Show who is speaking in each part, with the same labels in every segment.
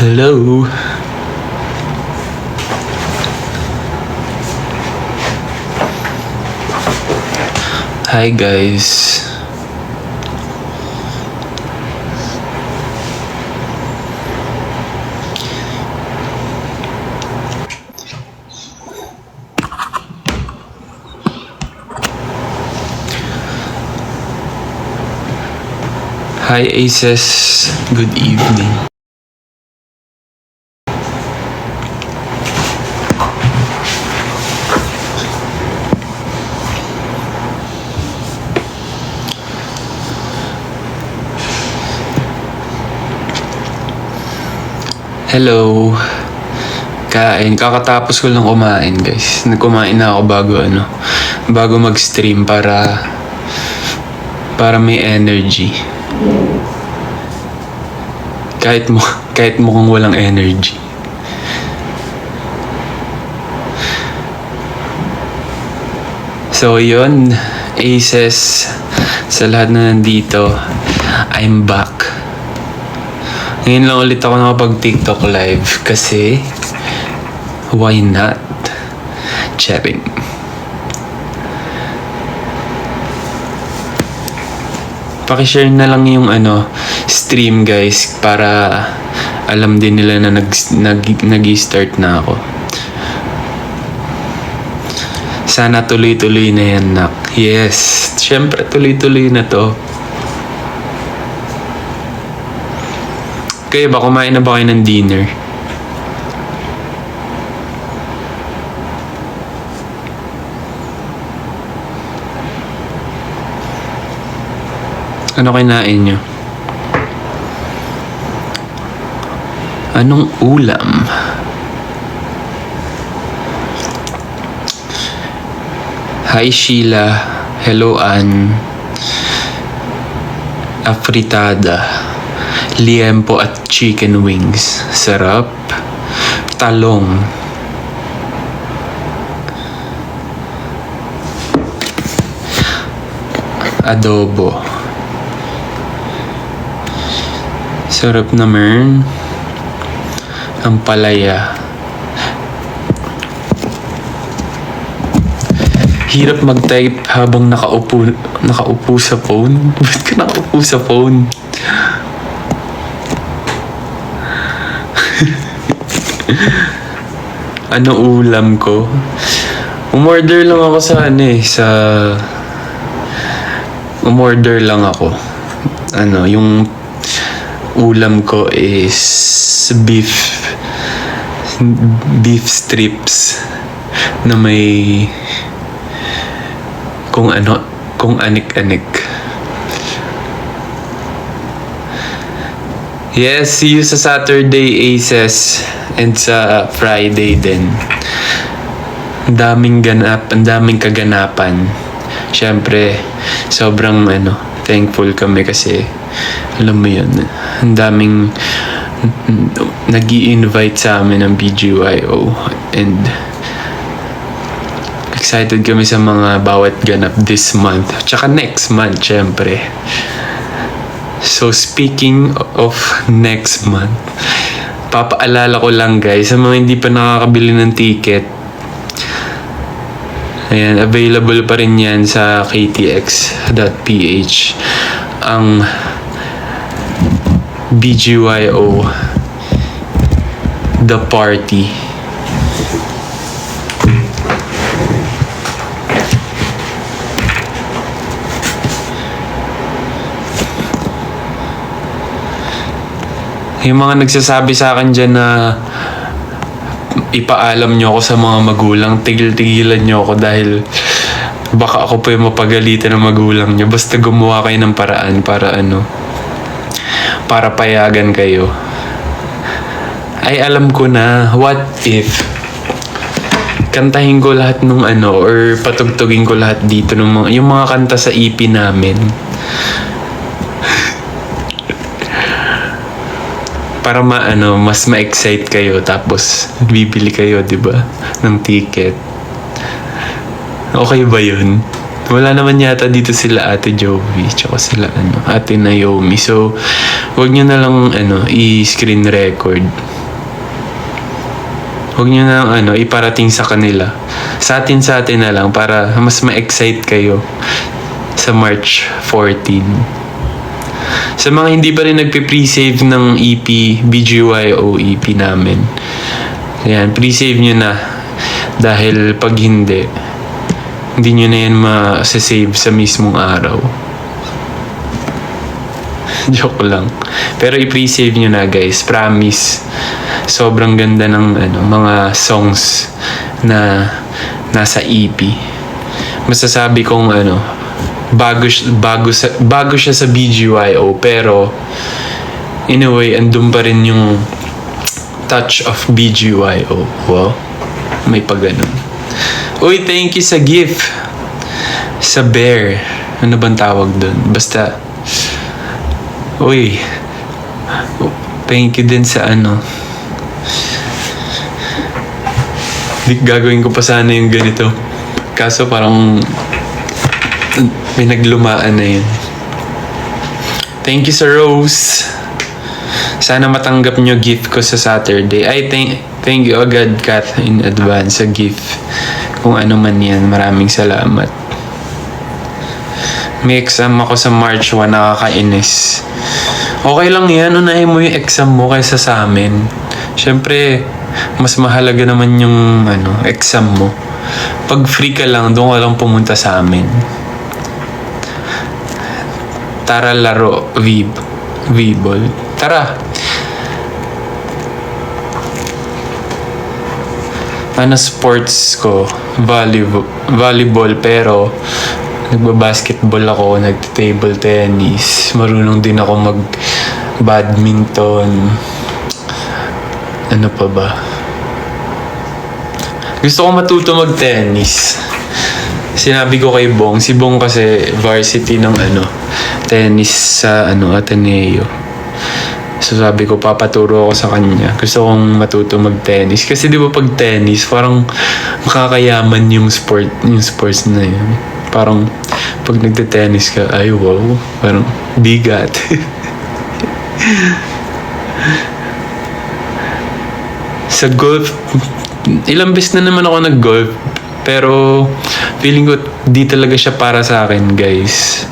Speaker 1: Hello. Hi guys. Hi Aces. Good evening. Hello. Kain. Kakatapos ko lang kumain, guys. Nagkumain na ako bago mag-stream para may energy. Kahit mukhang walang energy. So, yun. Aces. Sa lahat na nandito, I'm back. Ngayon lang ulit ako nakapag-TikTok live kasi why not? Charing. Pakishare na lang yung stream guys para alam din nila na nag-start na ako. Sana tuloy-tuloy na yan, nak. Yes, syempre tuloy-tuloy na to. Kayo ba, kumain na ba kayo ng dinner? Ano kinain nyo? Anong ulam? Hi Sheila. Hello Ann. Afritada. Liempo at chicken wings. Sarap. Talong. Adobo. Sarap naman. Ang palaya. Hirap mag-type habang nakaupo sa phone. Ba't ka nakaupo sa phone? Ano ulam ko? Umorder lang ako umorder lang ako. Yung ulam ko is beef strips na may kung anik-anik. Yes, see you sa Saturday Aces and sa Friday din. Ang daming kaganapan. Siyempre, sobrang thankful kami kasi alam mo yun, ang daming nag-i-invite sa amin ng BGYO and excited kami sa mga bawat ganap this month. Tsaka next month, syempre. So, speaking of next month, papaalala ko lang guys, sa mga hindi pa nakakabili ng ticket, ayan, available pa rin yan sa ktx.ph. Ang BGYO The Party. Yung mga nagsasabi sa akin dyan na ipaalam nyo ako sa mga magulang, tigil-tigilan nyo ako dahil baka ako pa yung mapagalitan ng magulang nyo. Basta gumawa kayo ng paraan para payagan kayo. Ay, alam ko na, what if kantahin ko lahat nung or patugtugin ko lahat dito yung mga kanta sa EP namin. Para mas ma-excite kayo tapos bibili kayo, 'di ba, ng ticket. Okay ba 'yun? Wala naman yata dito sila Ate Joey, tsaka sila Ate Naomi. So, wag nyo na lang i-screen record. Huwag nyo na lang iparating sa kanila. Sa atin na lang para mas ma-excite kayo sa March 14. Sa mga hindi pa rin nagpe-pre-save ng EP, BGYO EP namin. Ayan, pre-save nyo na. Dahil pag hindi nyo na yan ma-save sa mismong araw. Joke lang. Pero i-pre-save nyo na guys. Promise. Sobrang ganda ng mga songs na nasa EP. Masasabi kong bago siya sa BGYO, pero in a way andun pa rin yung touch of BGYO. Wow, may pagganon. Uy, thank you sa gift sa bear. Ano bang tawag dun? Basta uy, thank you din sa gagawin ko pa sana yung ganito, kaso parang may naglumaan na yun. Thank you sa Rose. Sana matanggap nyo gift ko sa Saturday. Ay, thank you agad, Kath, in advance sa gift. Kung ano man yan, maraming salamat. May exam ako sa March 1, nakakainis. Okay lang yan, unahin mo yung exam mo kaysa sa amin. Siyempre, mas mahalaga naman yung exam mo. Pag free ka lang, doon ka lang pumunta sa amin. Tara laro, V-ball. Tara. Sports ko? Volleyball, pero nagbabasketball ako, nagtable tennis. Marunong din ako mag-badminton. Ano pa ba? Gusto ko matuto mag-tennis. Sinabi ko kay Bong. Si Bong kasi varsity ng tennis sa Ateneo. So sabi ko, papaturo ako sa kanya. Gusto kong matuto mag-tennis. Kasi di ba pag tennis, parang makakayaman yung sports na yun. Parang pag nagte-tennis ka, ay wow, parang bigat. Sa golf, ilang beses na naman ako nag-golf. Pero feeling ko di talaga siya para sa akin, guys.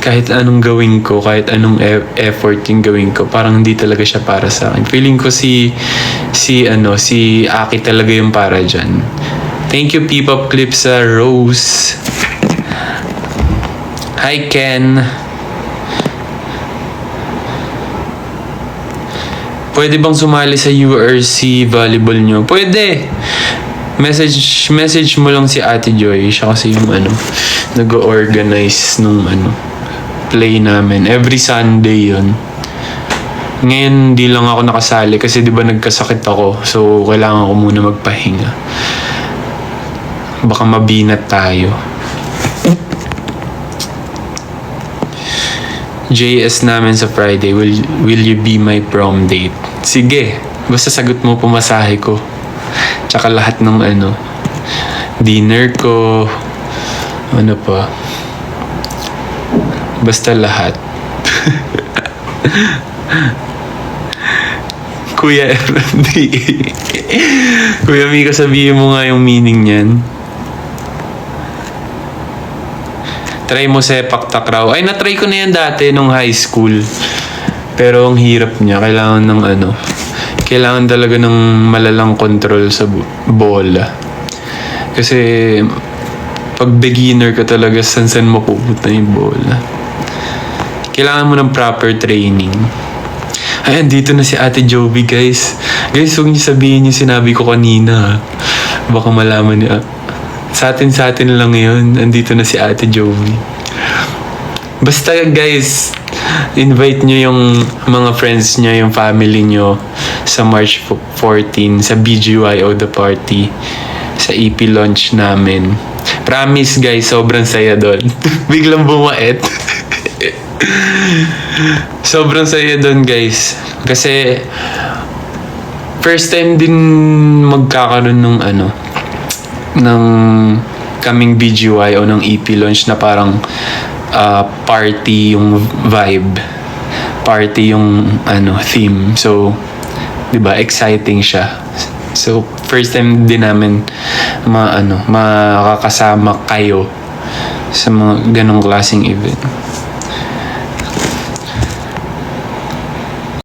Speaker 1: Kahit anong gawin ko, kahit anong effort yung gawin ko, parang hindi talaga siya para sa akin. Feeling ko si Aki talaga yung para dyan. Thank you, P-Pop Clip sa Rose. Hi, Ken. Pwede bang sumali sa URC volleyball nyo? Pwede! Message mo lang si Ate Joy. Siya kasi yung nag-organize nung play namin. Every Sunday yun. Ngayon, di lang ako nakasali kasi di ba nagkasakit ako. So, kailangan ko muna magpahinga. Baka mabinat tayo. JS namin sa Friday. Will you be my prom date? Sige. Basta sagot mo pumasahe ko. Tsaka lahat ng dinner ko. Ano pa? Basta lahat. Kuya FMD. Kuya Mika, sabihin mo nga yung meaning niyan. Try mo sepak takraw. Ay, natry ko na yan dati nung high school. Pero ang hirap niya. Kailangan talaga ng malalang control sa bola. Kasi pag beginner ka talaga, san mo pupunta yung bola. Kailangan mo ng proper training. Ay, andito na si Ate Joby, guys. Guys, huwag niyo sabihin yung sinabi ko kanina. Baka malaman niya. Sa atin lang yun. Andito na si Ate Joby. Basta, guys, invite nyo yung mga friends nyo, yung family nyo sa March 14 sa BGYO The Party, sa EP launch namin. Promise, guys, sobrang saya doon. Biglang bumait. Sobrang saya doon, guys. Kasi first time din magkakaroon ng kaming BGY o ng EP launch na parang party yung vibe. Party yung theme. So, 'di ba, exciting siya. So, first time din namin makakasama kayo sa mga ganong klaseng event.